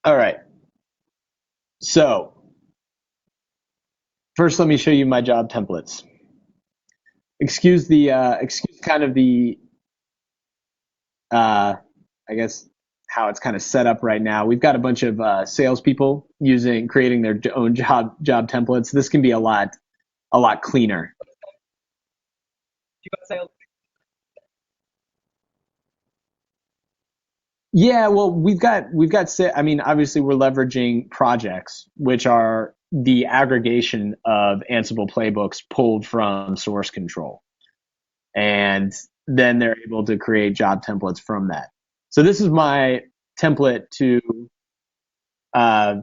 All right. So first, let me show you my job templates. Excuse kind of the uh, I guess how it's kind of set up right now. We've got a bunch of salespeople creating their own job templates. This can be a lot cleaner. Yeah, well, I mean, obviously we're leveraging projects, which are the aggregation of Ansible playbooks pulled from source control. And then they're able to create job templates from that. So this is my template uh,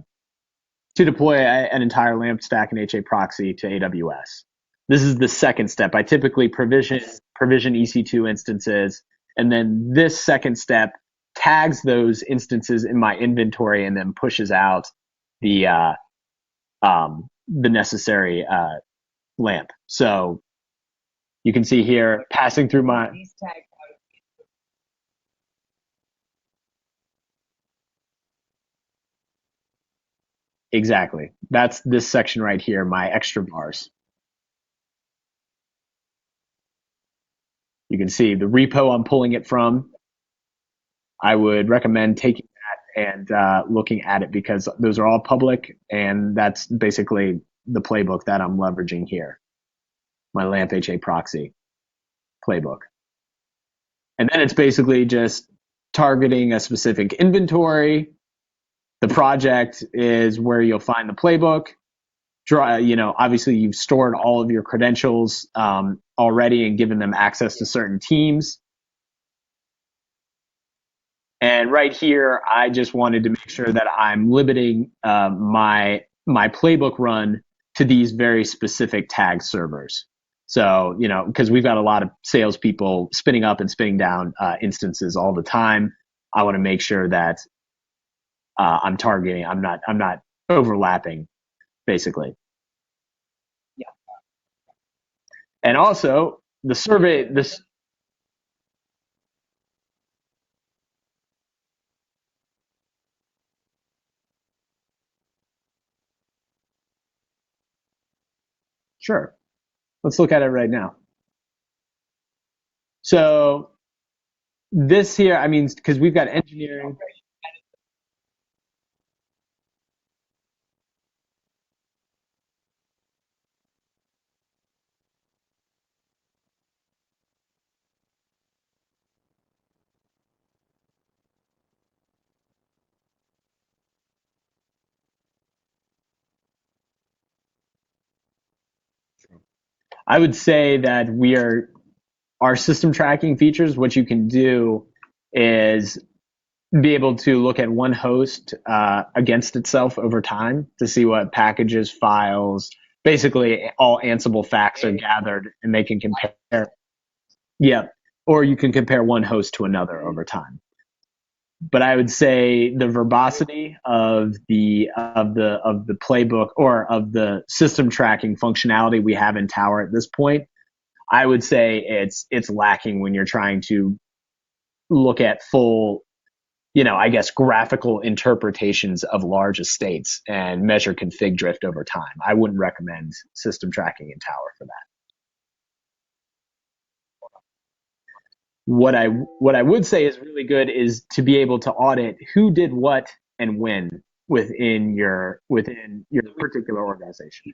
to deploy an entire LAMP stack and HA proxy to AWS. This is the second step. I typically provision EC2 instances, and then this second step tags those instances in my inventory and then pushes out the necessary LAMP. So you can see here passing through my exactly. That's this section right here, my extra bars. You can see the repo I'm pulling it from. I would recommend taking that and looking at it because those are all public, and that's basically the playbook that I'm leveraging here, my LAMP HA proxy playbook. And then it's basically just targeting a specific inventory. The project is where you'll find the playbook. Obviously you've stored all of your credentials already and given them access to certain teams. And right here, I just wanted to make sure that I'm limiting my playbook run to these very specific tag servers. So, because we've got a lot of salespeople spinning up and spinning down instances all the time, I want to make sure that I'm not overlapping, basically. And also, the survey, this, sure, let's look at it right now. So this here, I mean, because we've got engineering. I would say that our system tracking features. What you can do is be able to look at one host against itself over time to see what packages, files, basically all Ansible facts are gathered, and they can compare. Yeah, or you can compare one host to another over time. But I would say the verbosity of the playbook or of the system tracking functionality we have in Tower at this point, I would say it's lacking when you're trying to look at full, I guess graphical interpretations of large estates and measure config drift over time. I wouldn't recommend system tracking in Tower for that. What I would say is really good is to be able to audit who did what and when within your particular organization.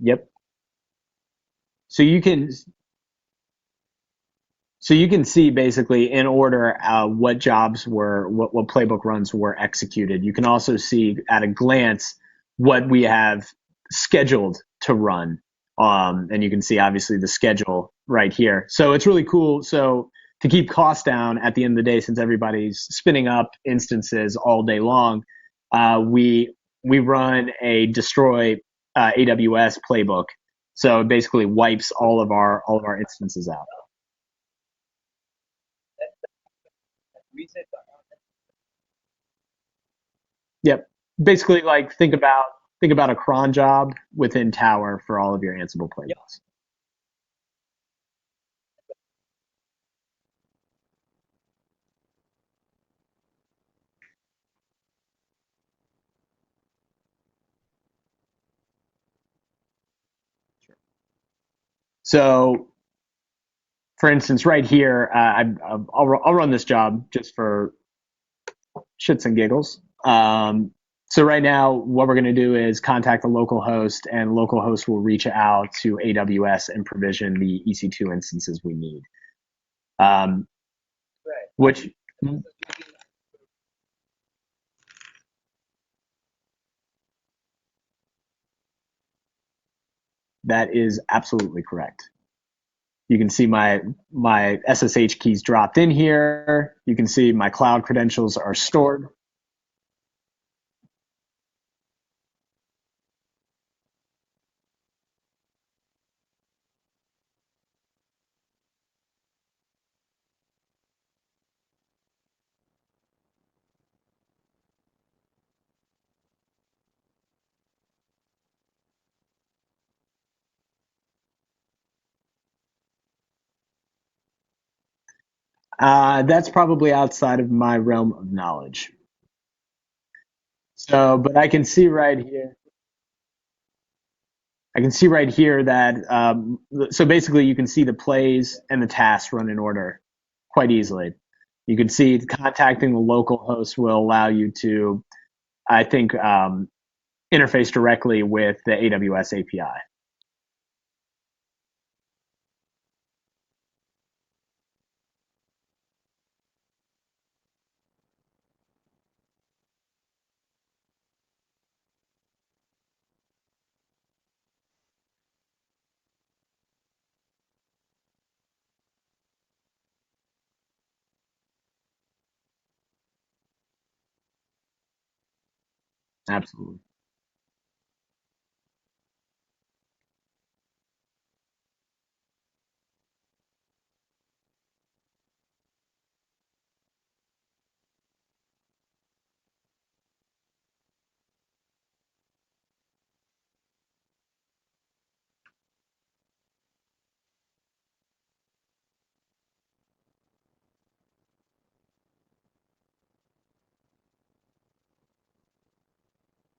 Yep. So you can so you can see basically in order what playbook runs were executed. You can also see at a glance what we have scheduled to run. And you can see obviously the schedule right here. So it's really cool. So to keep costs down at the end of the day, since everybody's spinning up instances all day long, we we run a destroy AWS playbook. So it basically wipes all of our instances out. Yep. Basically, like think about a cron job within Tower for all of your Ansible playbooks. So, for instance, right here, I'll run this job just for shits and giggles. So right now, what we're going to do is contact the local host, and local host will reach out to AWS and provision the EC2 instances we need. Um, which that is absolutely correct. You can see my SSH keys dropped in here. You can see my cloud credentials are stored. That's probably outside of my realm of knowledge. So, but I can see right here. I can see right here that so basically you can see the plays and the tasks run in order quite easily. You can see contacting the local host will allow you to, I think, interface directly with the AWS API. Absolutely.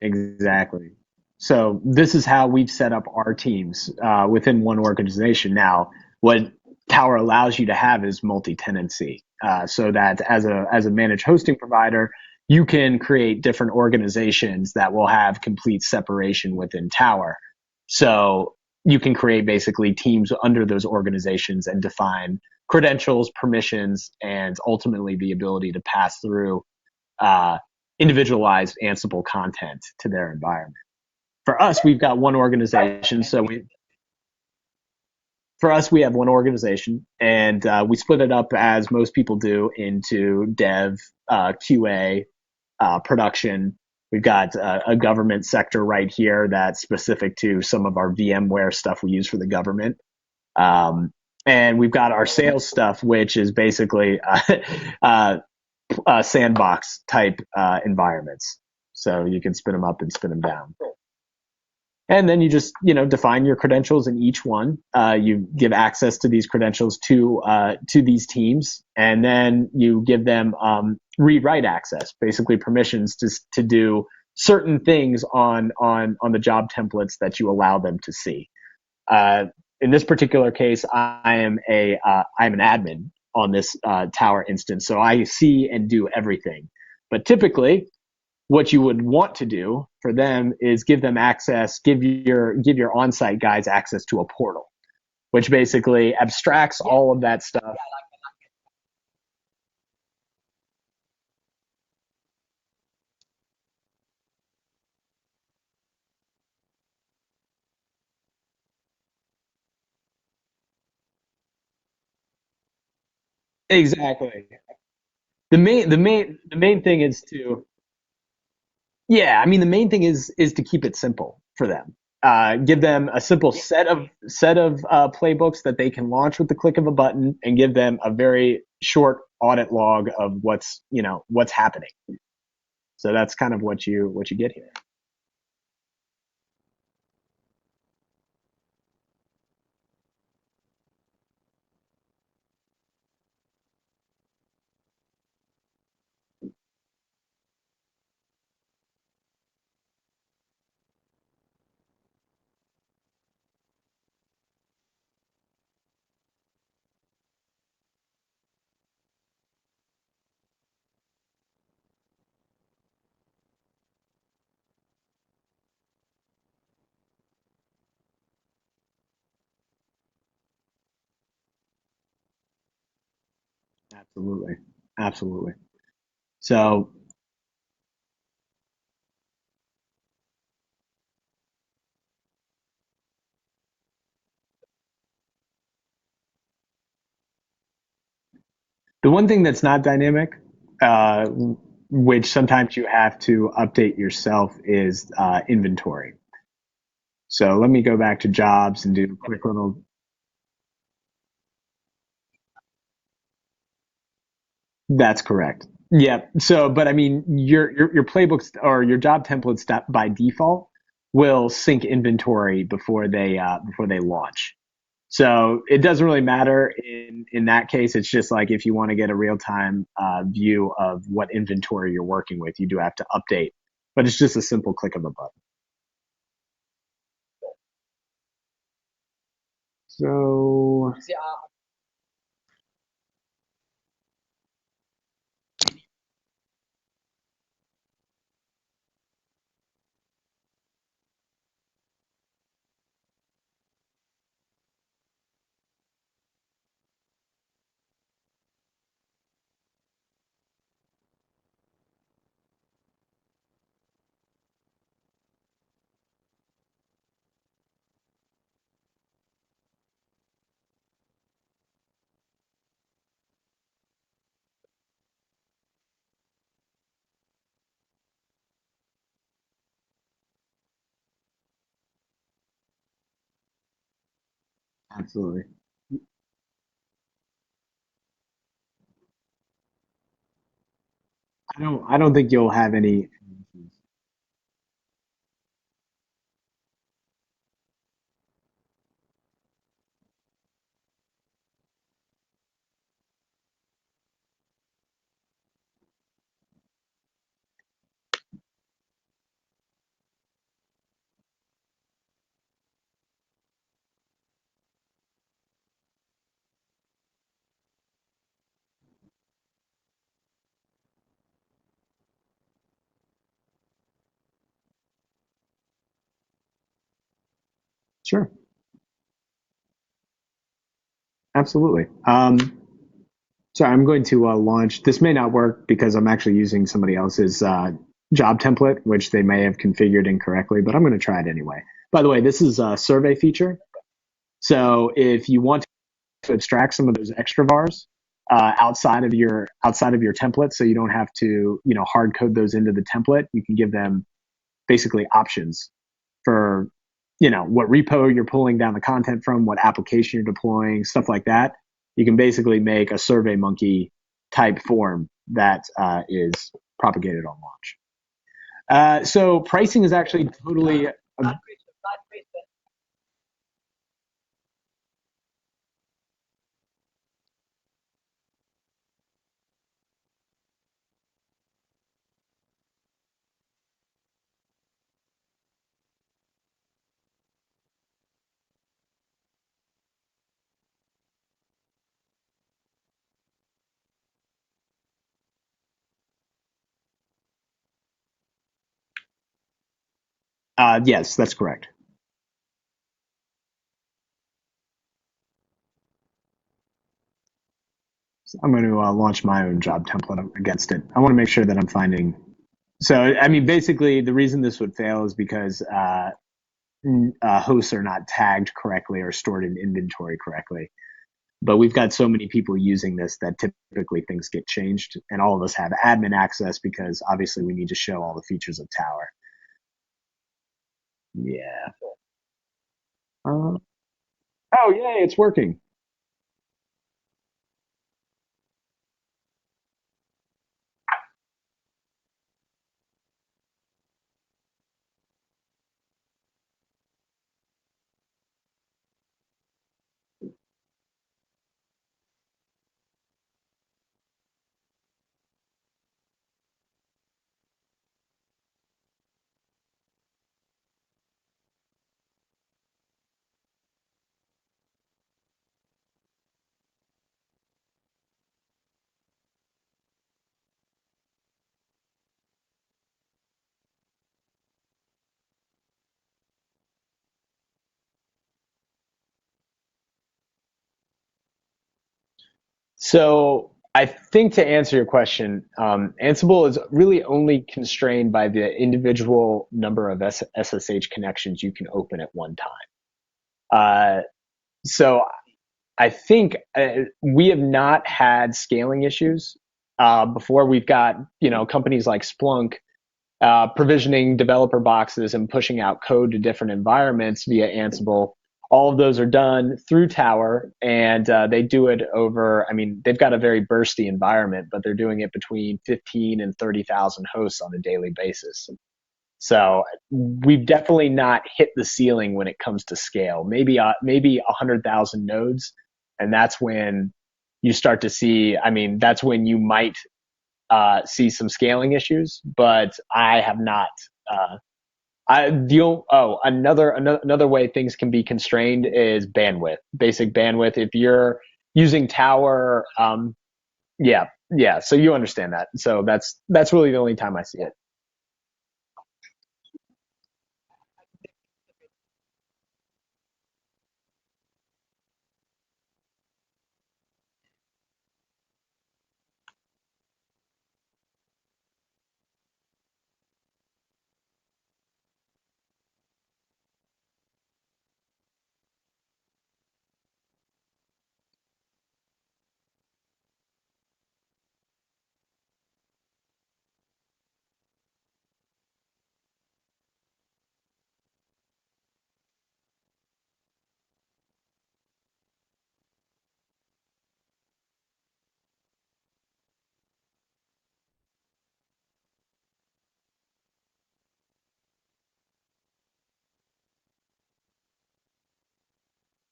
Exactly. So this is how we've set up our teams within one organization. Now, what Tower allows you to have is multi-tenancy, so that as a managed hosting provider, you can create different organizations that will have complete separation within Tower. So you can create basically teams under those organizations and define credentials, permissions, and ultimately the ability to pass through uh, individualized Ansible content to their environment. For us, we've got one organization, so for us we have one organization, and we split it up as most people do into dev, QA, production. We've got a government sector right here that's specific to some of our VMware stuff we use for the government. Um, and we've got our sales stuff, which is basically uh, sandbox type environments. So you can spin them up and spin them down. And then you just define your credentials in each one. You give access to these credentials to these teams, and then you give them read write access, basically permissions to do certain things on the job templates that you allow them to see. Uh, in this particular case, I'm an admin on this Tower instance, so I see and do everything. But typically, what you would want to do for them is give them access, give your on-site guys access to a portal, which basically abstracts all of that stuff. Exactly. The main thing is to Yeah, I mean the main thing is to keep it simple for them. Give them a simple set of playbooks that they can launch with the click of a button, and give them a very short audit log of what's happening. So that's kind of what you get here. Absolutely, absolutely. So the one thing that's not dynamic, uh, which sometimes you have to update yourself, is inventory. So let me go back to jobs and do a quick little. That's correct. Yeah. So, but I mean, your playbooks or your job templates that by default will sync inventory before they launch. So it doesn't really matter in that case. It's just like if you want to get a real time view of what inventory you're working with, you do have to update. But it's just a simple click of a button. So absolutely. I don't think you'll have any. Sure, absolutely. So I'm going to launch. This may not work because I'm actually using somebody else's job template, which they may have configured incorrectly, but I'm going to try it anyway. By the way, this is a survey feature. So if you want to abstract some of those extra vars outside of your template, so you don't have to hard code those into the template, you can give them basically options for what repo you're pulling down the content from, what application you're deploying, stuff like that. You can basically make a survey monkey type form that is propagated on launch. So pricing is actually totally yes, that's correct. So I'm going to launch my own job template against it. I want to make sure that I'm finding. So I mean, basically, the reason this would fail is because hosts are not tagged correctly or stored in inventory correctly. But we've got so many people using this that typically things get changed, and all of us have admin access because obviously we need to show all the features of Tower. Yeah. Uh, oh, yay, it's working. So I think to answer your question, Ansible is really only constrained by the individual number of SSH connections you can open at one time. So I think we have not had scaling issues before. We've got companies like Splunk provisioning developer boxes and pushing out code to different environments via Ansible. All of those are done through Tower, and they do it over. I mean, they've got a very bursty environment, but they're doing it between 15 and 30,000 hosts on a daily basis. So we've definitely not hit the ceiling when it comes to scale. Maybe 100,000 nodes, and that's when you start to see. I mean, that's when you might see some scaling issues, but I have not. Another way things can be constrained is bandwidth, basic bandwidth. If you're using Tower, yeah, yeah. So you understand that. So that's really the only time I see it.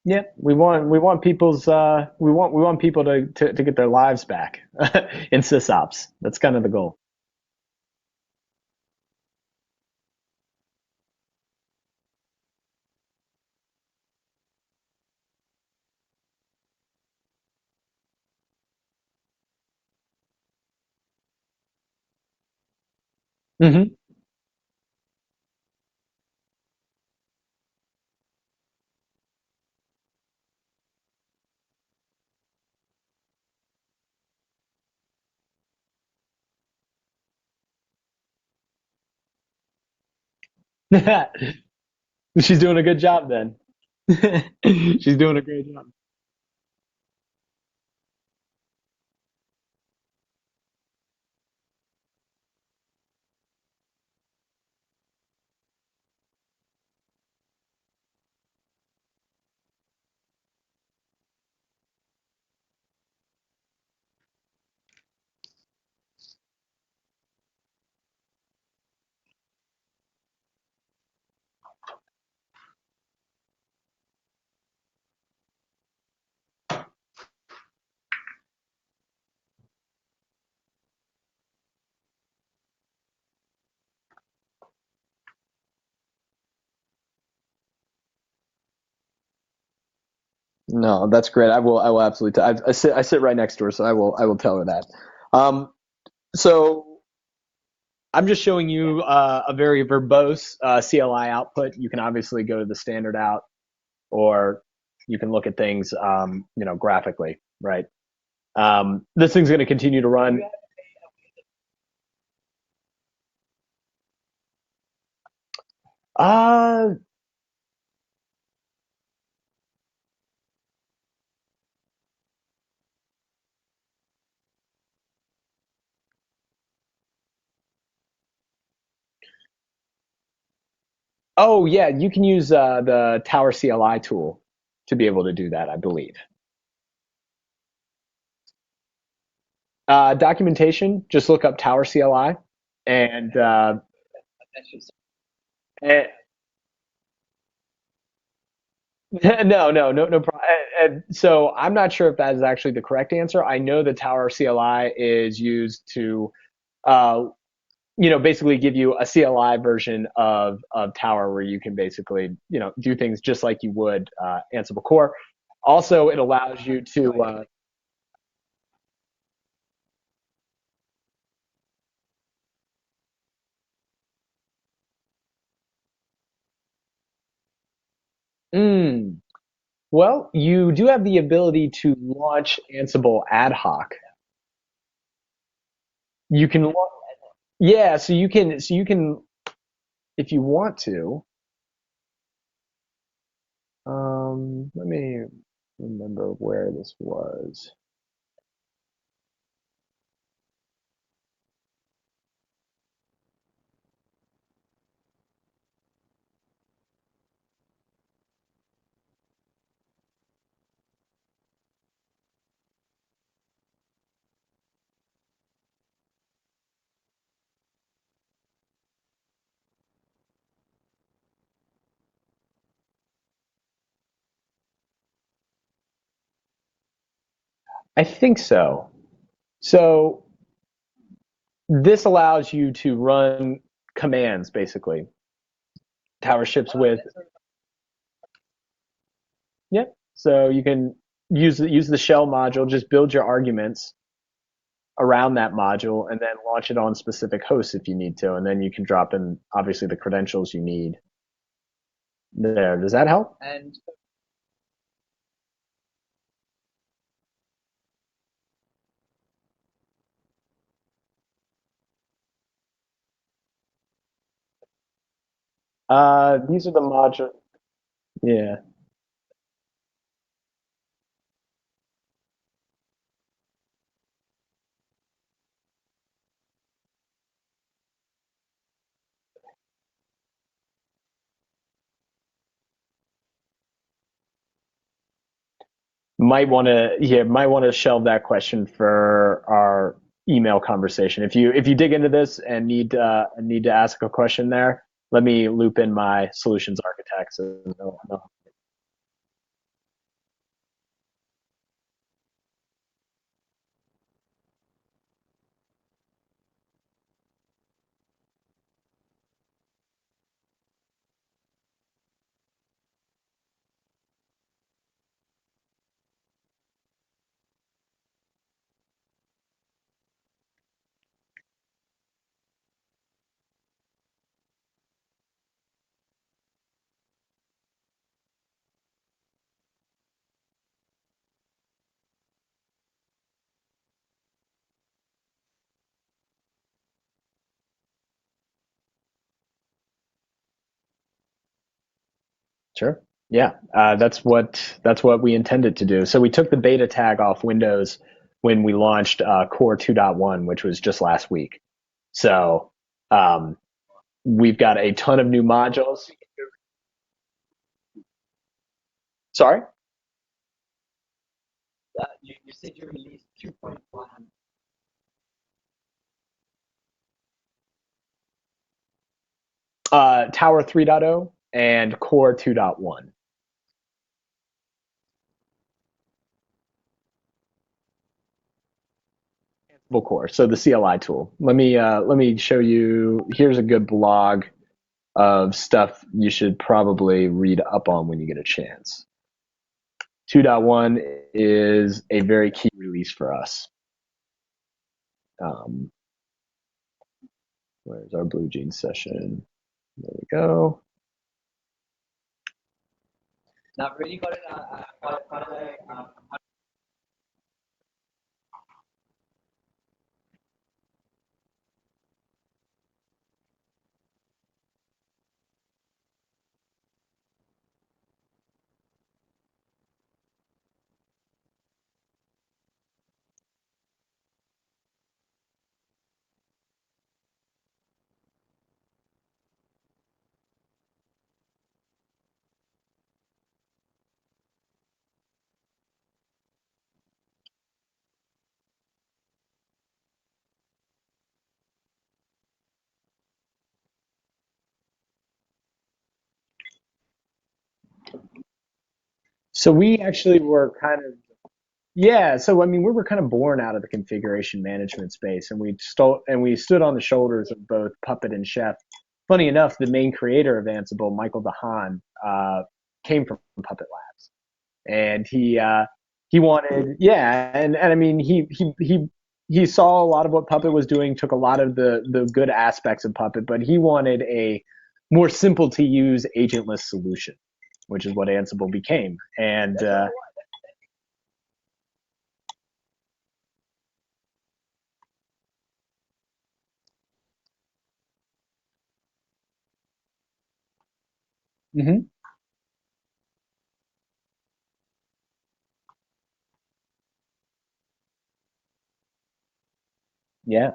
Yeah, we want people to get their lives back in sysops. That's kind of the goal. Hmm. She's doing a good job then. She's doing a great job. No, that's great. I will absolutely. I sit right next to her, so I will tell her that. Um, so I'm just showing you a very verbose CLI output. You can obviously go to the standard out, or you can look at things, graphically, right? This thing's going to continue to run. Uh, Oh yeah, you can use the Tower CLI tool to be able to do that, I believe. Documentation, just look up Tower CLI and eh, no problem. So I'm not sure if that is actually the correct answer. I know the Tower CLI is used to uh, basically give you a CLI version of Tower where you can basically, do things just like you would Ansible Core. Also, it allows you to mm, well, you do have the ability to launch Ansible ad hoc. You can, yeah, so you can, if you want to. Let me remember where this was. I think so. So this allows you to run commands basically. Tower ships with, yeah. So you can use the shell module, just build your arguments around that module, and then launch it on specific hosts if you need to, and then you can drop in obviously the credentials you need there. Does that help? These are the module. Yeah. Might want to shelve that question for our email conversation. If you dig into this and need to ask a question there, let me loop in my solutions architects. And sure. Yeah, that's what we intended to do. So we took the beta tag off Windows when we launched Core 2.1, which was just last week. So um, we've got a ton of new modules. Sorry, Tower 3.0 and Core 2.1. Core, so the CLI tool. Let me show you. Here's a good blog of stuff you should probably read up on when you get a chance. 2.1 is a very key release for us. Um, where's our Blue Jeans session? There we go. So we actually were kind of yeah. So I mean, we were kind of born out of the configuration management space, and we stood on the shoulders of both Puppet and Chef. Funny enough, the main creator of Ansible, Michael DeHaan, came from Puppet Labs, and he wanted yeah, and I mean he saw a lot of what Puppet was doing, took a lot of the good aspects of Puppet, but he wanted a more simple to use agentless solution, which is what Ansible became. And mhm, yeah.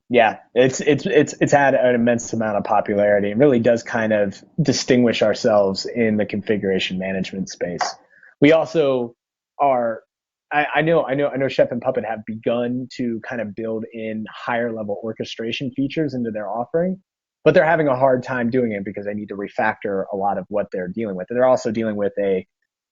Yeah, it's had an immense amount of popularity. It really does kind of distinguish ourselves in the configuration management space. We also are. I know. Chef and Puppet have begun to kind of build in higher level orchestration features into their offering, but they're having a hard time doing it because they need to refactor a lot of what they're dealing with. And they're also dealing with a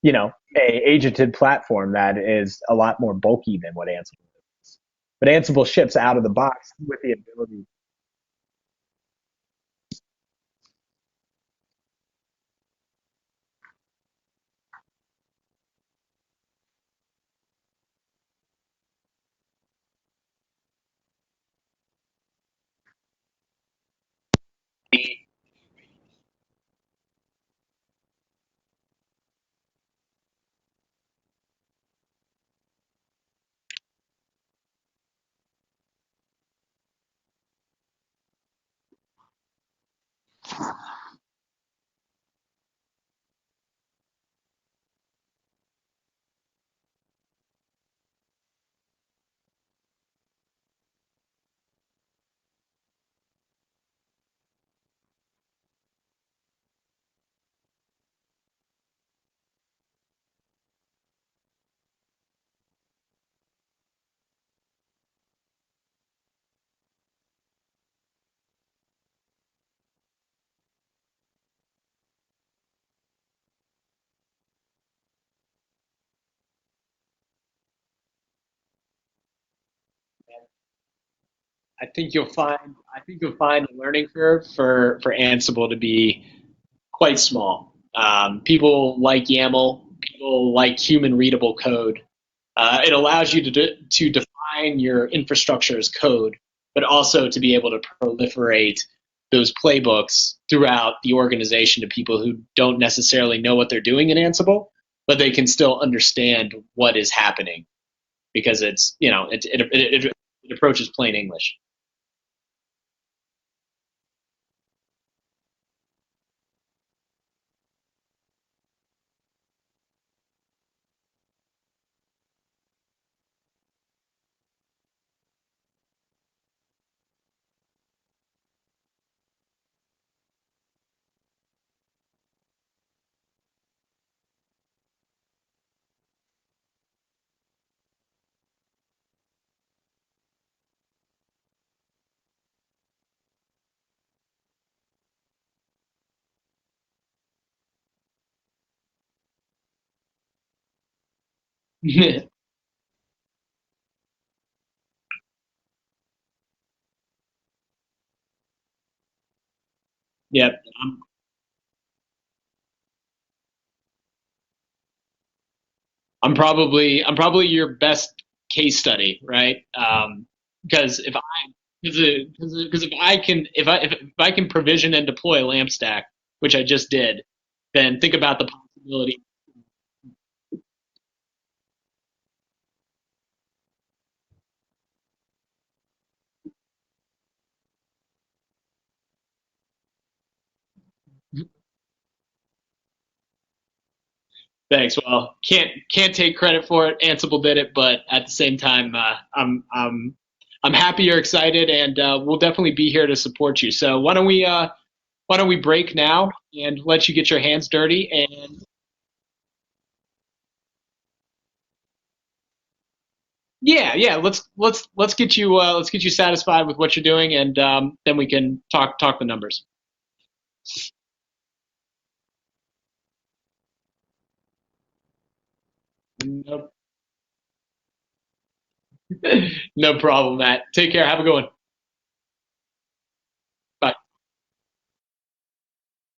agented platform that is a lot more bulky than what Ansible is. But Ansible ships out of the box with the ability. I think you'll find the learning curve for Ansible to be quite small. People like YAML. People like human readable code. It allows you to define your infrastructure as code, but also to be able to proliferate those playbooks throughout the organization to people who don't necessarily know what they're doing in Ansible, but they can still understand what is happening because it approaches plain English. Yep. I'm probably your best case study, right? Because if I can if I can provision and deploy a LAMP stack, which I just did, then think about the possibility. Thanks. Well, can't take credit for it. Ansible did it, but at the same time, I'm happy you're excited, and we'll definitely be here to support you. So why don't we break now and let you get your hands dirty and Yeah, yeah. Let's get you satisfied with what you're doing, and then we can talk the numbers. No, no problem, Matt. Take care. Have a good one.